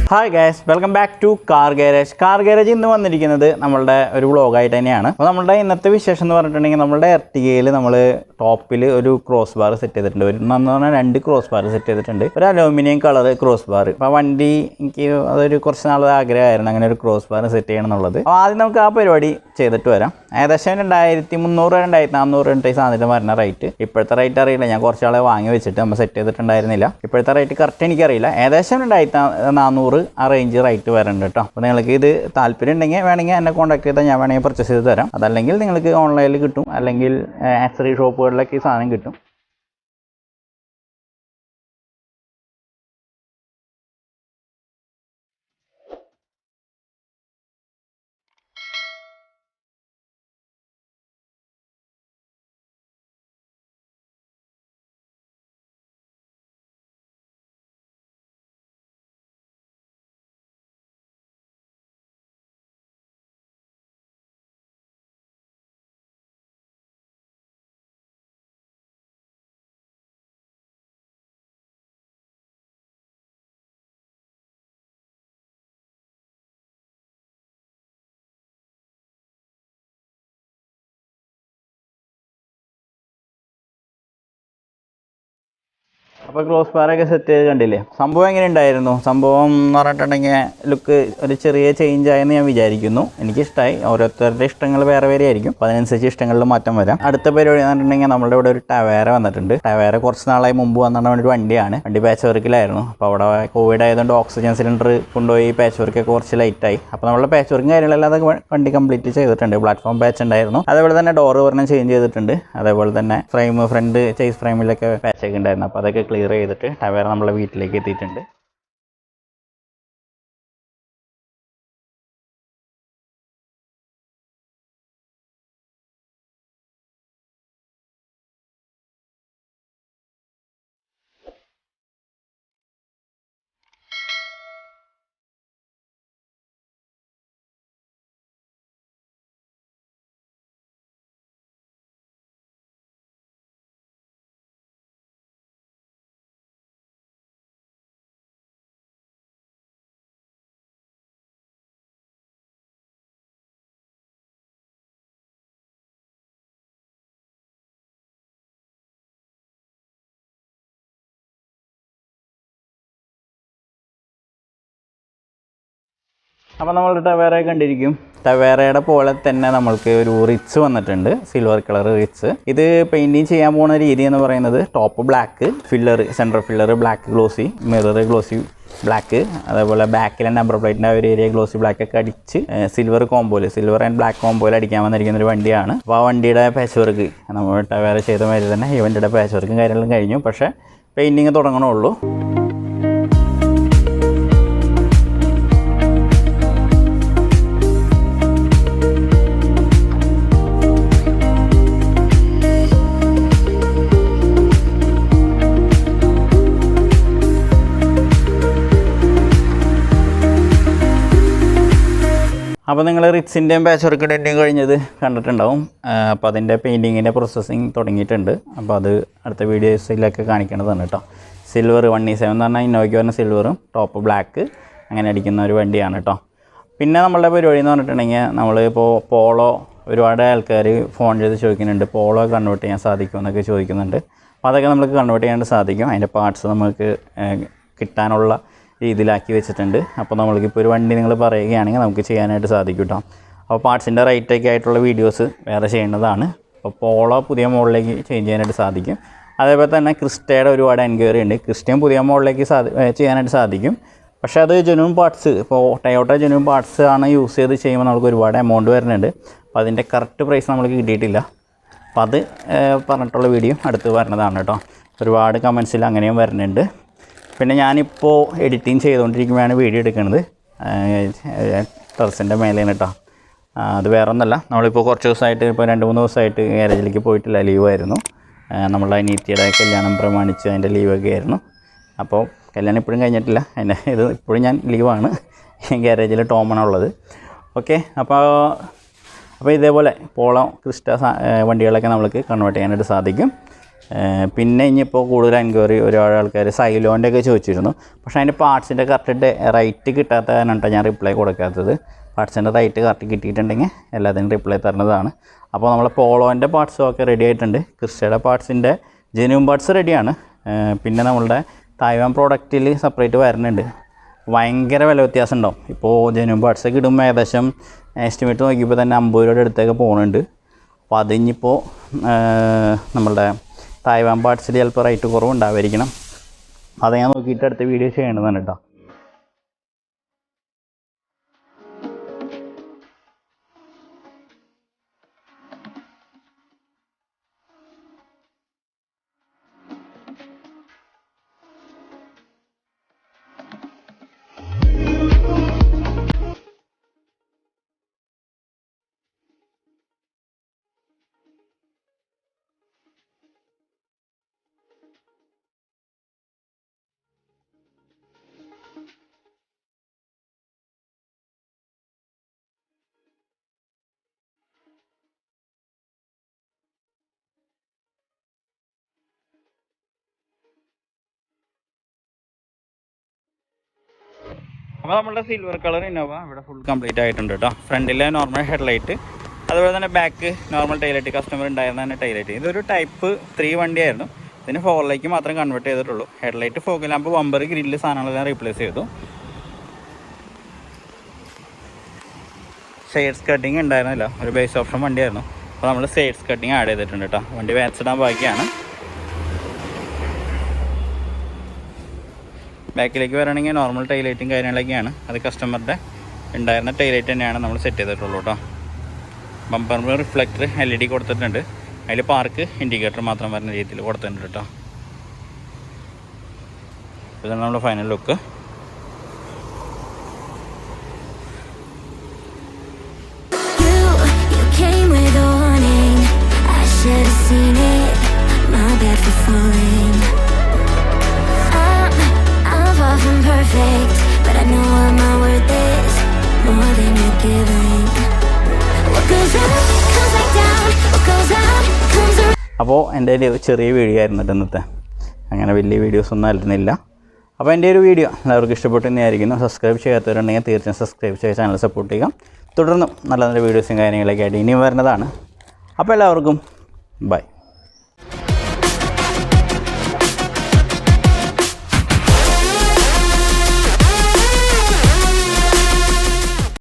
Hi guys, welcome back to Car Garage. Car Garage ഇന്ന് വന്നിരിക്കുന്നത് നമ്മളുടെ ഒരു വ്ളോഗായിട്ട് തന്നെയാണ്. അപ്പോൾ നമ്മളുടെ ഇന്നത്തെ വിശേഷം എന്ന് പറഞ്ഞിട്ടുണ്ടെങ്കിൽ നമ്മളുടെ എർട്ടിഗയിൽ നമ്മൾ ടോപ്പിൽ ഒരു ക്രോസ് ബാർ സെറ്റ് ചെയ്തിട്ടുണ്ട്. ഒരു രണ്ട് ക്രോസ് ബാർ സെറ്റ് ചെയ്തിട്ടുണ്ട്. ഒരു അലൂമിനിയം കളർ ക്രോസ് ബാർ. അപ്പോൾ വണ്ടി എനിക്ക് അതൊരു കുറച്ച് നാൾ ആഗ്രഹമായിരുന്നു അങ്ങനെ ഒരു ക്രോസ് ബാർ സെറ്റ് ചെയ്യണം എന്നുള്ളത്. അപ്പോൾ ആദ്യം നമുക്ക് ആ പരിപാടി ചെയ്തിട്ട് വരാം. ഏകദേശം 2300-2400 സാധനത്തിന് വരുന്ന റേറ്റ്. ഇപ്പോഴത്തെ റേറ്റ് അറിയില്ല, ഞാൻ കുറച്ചാളെ വാങ്ങി വെച്ചിട്ട് നമ്മൾ സെറ്റ് ചെയ്തിട്ടുണ്ടായിരുന്നില്ല. ഇപ്പോഴത്തെ റേറ്റ് കറക്റ്റ് എനിക്കറിയില്ല. ഏകദേശം 2400 ആ റേഞ്ച് റേറ്റ് വരുന്നുണ്ട് കേട്ടോ. അപ്പോൾ നിങ്ങൾക്ക് ഇത് താല്പര്യം ഉണ്ടെങ്കിൽ വേണമെങ്കിൽ എന്നെ കോൺടാക്ട് ചെയ്താൽ ഞാൻ വേണമെങ്കിൽ പർച്ചേസ് ചെയ്ത് തരാം. അതല്ലെങ്കിൽ നിങ്ങൾക്ക് ഓൺലൈനിൽ കിട്ടും, അല്ലെങ്കിൽ ആക്സസറി ഷോപ്പുകളിലൊക്കെ ഈ സാധനം കിട്ടും. അപ്പോൾ ക്രോസ് ബാറൊക്കെ സെറ്റ് ചെയ്ത് കണ്ടില്ലേ. സംഭവം എങ്ങനെ ഉണ്ടായിരുന്നു? സംഭവം എന്ന് പറഞ്ഞിട്ടുണ്ടെങ്കിൽ ലുക്ക് ഒരു ചെറിയ ചേഞ്ച് ആയെന്ന് ഞാൻ വിചാരിക്കുന്നു. എനിക്കിഷ്ടമായി. ഓരോരുത്തരുടെ ഇഷ്ടങ്ങൾ വേറെ വേറെ ആയിരിക്കും. അപ്പോൾ അതിനനുസരിച്ച് ഇഷ്ടങ്ങളിൽ മാറ്റം വരാം. അടുത്ത പരിപാടി എന്ന് പറഞ്ഞിട്ടുണ്ടെങ്കിൽ നമ്മളുടെ ഇവിടെ ഒരു ടവേര വന്നിട്ടുണ്ട്. ടവേര കുറച്ച് നാളായി മുമ്പ് വന്നിട്ട് ഒരു വണ്ടിയാണ്. വണ്ടി പാച്ച് വർക്കിലായിരുന്നു. അപ്പോൾ അവിടെ കോവിഡ് ആയതുകൊണ്ട് ഓക്സിജൻ സിലിണ്ടർ കൊണ്ടുപോയി പാച്ച് വർക്കൊക്കെ കുറച്ച് ലൈറ്റായി. അപ്പോൾ നമ്മളുടെ പാച്ച് വർക്കും കാര്യങ്ങളെല്ലാം അതൊക്കെ വണ്ടി കംപ്ലീറ്റ് ചെയ്തിട്ടുണ്ട്. പ്ലാറ്റ്ഫോം പാച്ച് ഉണ്ടായിരുന്നു. അതേപോലെ തന്നെ ഡോറ് പറഞ്ഞ് ചേഞ്ച് ചെയ്തിട്ടുണ്ട്. അതേപോലെ തന്നെ ഫ്രണ്ട് ചേസ് ഫ്രെയിമിലൊക്കെ പാച്ചൊക്കെ ഉണ്ടായിരുന്നു. അപ്പോൾ അതൊക്കെ ക്ലിയർ ചെയ്തിട്ട് ടവേര നമ്മളെ വീട്ടിലേക്ക് എത്തിയിട്ടുണ്ട്. അപ്പോൾ നമ്മൾ ടവേര കണ്ടിരിക്കും. ടവേരയുടെ പോലെ തന്നെ നമ്മൾക്ക് ഒരു റിറ്റ്സ് വന്നിട്ടുണ്ട്, സിൽവർ കളർ റിറ്റ്സ്. ഇത് പെയിൻറ്റിങ് ചെയ്യാൻ പോകുന്ന രീതി എന്ന് പറയുന്നത് top black, central filler black glossy, mirror glossy black, അതേപോലെ ബാക്കിലെ നമ്പർ പ്ലേറ്റിൻ്റെ ഒരു ഏരിയ ഗ്ലോസി ബ്ലാക്ക് ഒക്കെ അടിച്ച് സിൽവർ ആൻഡ് ബ്ലാക്ക് കോമ്പോയിൽ അടിക്കാൻ വന്നിരിക്കുന്ന ഒരു വണ്ടിയാണ്. അപ്പോൾ ആ വണ്ടിയുടെ പാച്ച് വർക്ക് നമ്മൾ ടവേര ചെയ്ത മാതിരി തന്നെ ഈ വണ്ടിയുടെ പാച്ച് വർക്കും കാര്യങ്ങളും കഴിഞ്ഞു. പക്ഷേ പെയിൻറ്റിങ് തുടങ്ങണുള്ളൂ. അപ്പോൾ നിങ്ങൾ റിറ്റ്സിൻ്റെയും പാച്ച് വർക്കിൻ്റെയും കഴിഞ്ഞത് കണ്ടിട്ടുണ്ടാവും. അപ്പോൾ അതിൻ്റെ പെയിൻറ്റിങ്ങിൻ്റെ പ്രോസസ്സിങ് തുടങ്ങിയിട്ടുണ്ട്. അപ്പോൾ അത് അടുത്ത വീഡിയോസിലൊക്കെ കാണിക്കേണ്ടതാണ് കേട്ടോ. സിൽവർ 1E7 എന്ന് പറഞ്ഞാൽ ഇന്നോവയ്ക്ക് പറഞ്ഞ സിൽവറും ടോപ്പ് ബ്ലാക്ക് അങ്ങനെ അടിക്കുന്ന ഒരു വണ്ടിയാണ് കേട്ടോ. പിന്നെ നമ്മളുടെ പരിപാടി എന്ന് പറഞ്ഞിട്ടുണ്ടെങ്കിൽ നമ്മളിപ്പോൾ പോളോ ഒരുപാട് ആൾക്കാർ ഫോൺ ചെയ്ത് ചോദിക്കുന്നുണ്ട്, പോളോ കൺവേർട്ട് ചെയ്യാൻ സാധിക്കുമെന്നൊക്കെ ചോദിക്കുന്നുണ്ട്. അപ്പോൾ അതൊക്കെ നമുക്ക് കൺവേർട്ട് ചെയ്യാൻ സാധിക്കും. അതിൻ്റെ പാർട്സ് നമുക്ക് കിട്ടാനുള്ള രീതിയിലാക്കി വെച്ചിട്ടുണ്ട്. അപ്പോൾ നമ്മൾക്കിപ്പോൾ ഒരു വണ്ടി നിങ്ങൾ പറയുകയാണെങ്കിൽ നമുക്ക് ചെയ്യാനായിട്ട് സാധിക്കും കേട്ടോ. അപ്പോൾ പാർട്സിൻ്റെ റേറ്റൊക്കെ ആയിട്ടുള്ള വീഡിയോസ് വേറെ ചെയ്യേണ്ടതാണ്. അപ്പോൾ പോളോ പുതിയ മോഡലിലേക്ക് ചേഞ്ച് ചെയ്യാനായിട്ട് സാധിക്കും. അതേപോലെ തന്നെ ക്രിസ്റ്റയുടെ ഒരുപാട് എൻക്വയറി ഉണ്ട്. ക്രിസ്റ്റയും പുതിയ മോഡലിലേക്ക് ചെയ്യാനായിട്ട് സാധിക്കും. പക്ഷേ അത് ജെന്യൂൻ പാർട്സ്, ഇപ്പോൾ ടൊയോട്ട ജെന്യൂൻ പാർട്സ് ആണ് യൂസ് ചെയ്ത് ചെയ്യുമ്പോൾ നമുക്ക് ഒരുപാട് എമൗണ്ട് വരുന്നുണ്ട്. അപ്പോൾ അതിൻ്റെ കറക്റ്റ് പ്രൈസ് നമ്മൾക്ക് കിട്ടിയിട്ടില്ല. അപ്പോൾ അത് പറഞ്ഞിട്ടുള്ള വീഡിയോ അടുത്ത് വരുന്നതാണ് കേട്ടോ. ഒരുപാട് കമൻസിൽ അങ്ങനെയും വരുന്നുണ്ട്. പിന്നെ ഞാനിപ്പോൾ എഡിറ്റിംഗ് ചെയ്തുകൊണ്ടിരിക്കുമ്പോഴാണ് വീഡിയോ എടുക്കുന്നത്. ടെറസിൻ്റെ മേലെയാണ് കേട്ടോ. അത് വേറെ ഒന്നല്ല, നമ്മളിപ്പോൾ കുറച്ച് ദിവസമായിട്ട് ഇപ്പോൾ 2-3 ദിവസമായിട്ട് ഗാരേജിലേക്ക് പോയിട്ടില്ല, ലീവായിരുന്നു. നമ്മളുടെ അനിയത്തിയുടെ കല്യാണം പ്രമാണിച്ച് അതിൻ്റെ ലീവൊക്കെ ആയിരുന്നു. അപ്പോൾ കല്യാണം ഇപ്പോഴും കഴിഞ്ഞിട്ടില്ല, ഇത് ഇപ്പോഴും ഞാൻ ലീവാണ്. ഗാരേജിൽ ടോമാണുള്ളത്. ഓക്കെ, അപ്പോൾ ഇതേപോലെ പോളോ ക്രിസ്റ്റ വണ്ടികളൊക്കെ നമുക്ക് കൺവേർട്ട് ചെയ്യാനായിട്ട് സാധിക്കും. പിന്നെ ഇനിയിപ്പോൾ കൂടുതൽ എൻക്വയറി ഒരുപാട് ആൾക്കാർ സൈലോൻ്റെ ഒക്കെ ചോദിച്ചിരുന്നു. പക്ഷേ അതിൻ്റെ പാർട്സിൻ്റെ കറക്റ്റ് റൈറ്റ് കിട്ടാത്ത കാരണമാണ് ഞാൻ റിപ്ലൈ കൊടുക്കാത്തത്. പാർട്സിൻ്റെ റൈറ്റ് കറക്റ്റ് കിട്ടിയിട്ടുണ്ടെങ്കിൽ എല്ലാത്തിനും റിപ്ലൈ തരുന്നതാണ്. അപ്പോൾ നമ്മളെ പോളോൻ്റെ പാർട്സും ഒക്കെ റെഡി ആയിട്ടുണ്ട്. ക്രിസ്റ്റയുടെ പാർട്സിൻ്റെ ജെന്യൂൻ പാർട്സ് റെഡിയാണ്. പിന്നെ നമ്മളുടെ തായ്വാൻ പ്രോഡക്റ്റിൽ സെപ്പറേറ്റ് വരുന്നുണ്ട്. ഭയങ്കര വില വ്യത്യാസം ഉണ്ടാവും. ഇപ്പോൾ ജെന്യൂൻ പാർട്സൊക്കെ ഇടുമ്പോൾ ഏകദേശം എസ്റ്റിമേറ്റ് നോക്കിയപ്പോൾ തന്നെ 50 രൂപയുടെ അടുത്തൊക്കെ പോകുന്നുണ്ട്. അപ്പോൾ അതിനിപ്പോൾ നമ്മളുടെ തായ്വാൻ പാർട്സിൽ ചിലപ്പോൾ റേറ്റ് കുറവുണ്ടാവായിരിക്കണം. അത് ഞാൻ നോക്കിയിട്ട് അടുത്ത വീഡിയോ ചെയ്യേണ്ടതാണ് കേട്ടോ. അപ്പോൾ നമ്മളുടെ സിൽവർ കളർ ഇന്നോവ ഇവിടെ ഫുൾ കംപ്ലീറ്റ് ആയിട്ടുണ്ട് കേട്ടോ. ഫ്രണ്ടിലെ നോർമൽ ഹെഡ്ലൈറ്റ്, അതുപോലെ തന്നെ ബാക്ക് നോർമൽ ടൈലൈറ്റ്, കസ്റ്റമർ ഉണ്ടായിരുന്ന തന്നെ ടൈലൈറ്റ്. ഇതൊരു ടൈപ്പ് 3 വണ്ടിയായിരുന്നു. ഇതിന് 4 മാത്രം കൺവേർട്ട് ചെയ്തിട്ടുള്ളൂ. Headlight, fog lamp, bumper, grill സാധനങ്ങളെല്ലാം റീപ്ലേസ് ചെയ്തു. സൈഡ് കട്ടിങ് ഉണ്ടായിരുന്നില്ല, ഒരു ബേസ് ഓപ്ഷൻ വണ്ടിയായിരുന്നു. അപ്പോൾ നമ്മൾ സൈഡ് കട്ടിങ് ആഡ് ചെയ്തിട്ടുണ്ട് കേട്ടോ. വണ്ടി വാക്സിടാൻ ബാക്കിയാണ്. ബാക്കിലേക്ക് വരണമെങ്കിൽ നോർമൽ ടൈലൈറ്റും കാര്യങ്ങളൊക്കെയാണ്. അത് കസ്റ്റമറുടെ ഉണ്ടായിരുന്ന ടൈലൈറ്റ് തന്നെയാണ് നമ്മൾ സെറ്റ് ചെയ്തിട്ടുള്ളൂ കേട്ടോ. ബമ്പറിന് റിഫ്ലക്ടർ LED കൊടുത്തിട്ടുണ്ട്. അതിൽ പാർക്ക് ഇൻഡിക്കേറ്റർ മാത്രം വരുന്ന രീതിയിൽ കൊടുത്തിട്ടുണ്ട് കേട്ടോ. ഇതാണ് നമ്മുടെ final look. Perfect, but I know what my worth is, more than you're giving. What goes up comes back down, what goes out comes around. അപ്പോൾ എൻ്റെ ഒരു ചെറിയ വീഡിയോ ആയിരുന്നു ഇന്നത്തെ. അങ്ങനെ വലിയ വീഡിയോസ് ഒന്നും ആയിരുന്നില്ല. അപ്പോൾ എൻ്റെ ഒരു വീഡിയോ എല്ലാവർക്കും ഇഷ്ടപ്പെട്ടെന്നായിരിക്കുന്നു. സബ്സ്ക്രൈബ് ചെയ്യാത്തവരുണ്ടെങ്കിൽ തീർച്ചയായും സബ്സ്ക്രൈബ് ചെയ്ത് ചാനൽ സപ്പോർട്ട് ചെയ്യുക. തുടർന്നും നല്ല നല്ല വീഡിയോസും കാര്യങ്ങളൊക്കെ ആയിട്ട് ഇനിയും വരുന്നതാണ്. അപ്പോൾ എല്ലാവർക്കും ബൈ.